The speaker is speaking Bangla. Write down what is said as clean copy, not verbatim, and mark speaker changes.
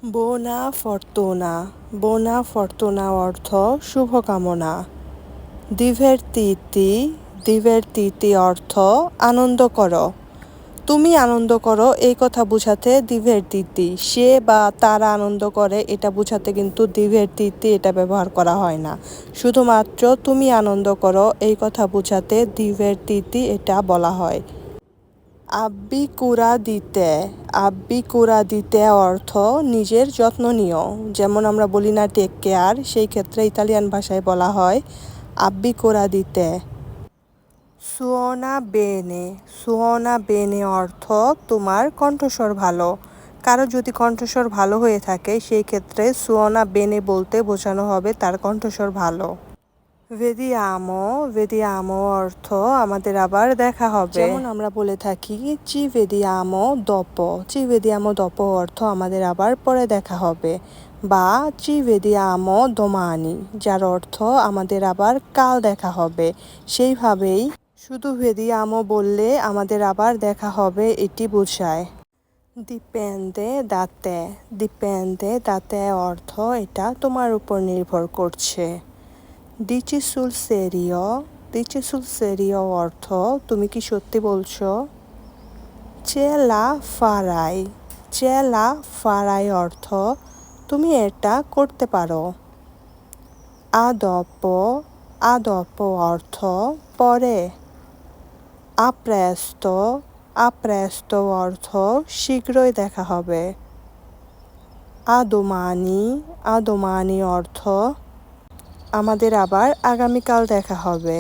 Speaker 1: বোনা ফর্তুনা বোনা ফর্তুনা অর্থ শুভকামনা। দিভের্তিতি দিভের্তিতি অর্থ আনন্দ করো। তুমি আনন্দ করো এই কথা বোঝাতে দিভের্তিতি, সে বা তারা আনন্দ করে এটা বোঝাতে কিন্তু দিভের্তিতি এটা ব্যবহার করা হয় না। শুধুমাত্র তুমি আনন্দ করো এই কথা বোঝাতে দিভের্তিতি এটা বলা হয়। আব্বি কুরা দিতে অর্থ নিজের যত্ন নিও। যেমন আমরা বলি না টেক কেয়ার, সেই ক্ষেত্রে ইতালিয়ান ভাষায় বলা হয় আব্বি কুরা দিতে। সুওনা বেনে অর্থ তোমার কণ্ঠস্বর ভালো। কারো যদি কণ্ঠস্বর ভালো হয়ে থাকে সেই ক্ষেত্রে সুওনা বেনে বলতে বোঝানো হবে তার কণ্ঠস্বর ভালো। ভেদিয়ামো অর্থ আমাদের আবার দেখা হবে। যেমন আমরা বলে থাকি চি ভেদিয়ামো দপো অর্থ আমাদের আবার পরে দেখা হবে, বা চি ভেদিয়ামো দোমানি যার অর্থ আমাদের আবার কাল দেখা হবে। সেইভাবেই শুধু ভেদিয়ামো বললে আমাদের আবার দেখা হবে এটি বোঝায়। দিপেন্দে দাতে অর্থ এটা তোমার উপর নির্ভর করছে। দিচি সুল সেরিও অর্থ তুমি কি সত্যি বলছো। চেলা ফারাই অর্থ তুমি এটা করতে পারো। আদপ অর্থ পরে। আপ্রেস্তো অর্থ শীঘ্রই দেখা হবে। আদোমানি অর্থ আমাদের আবার আগামীকাল দেখা হবে।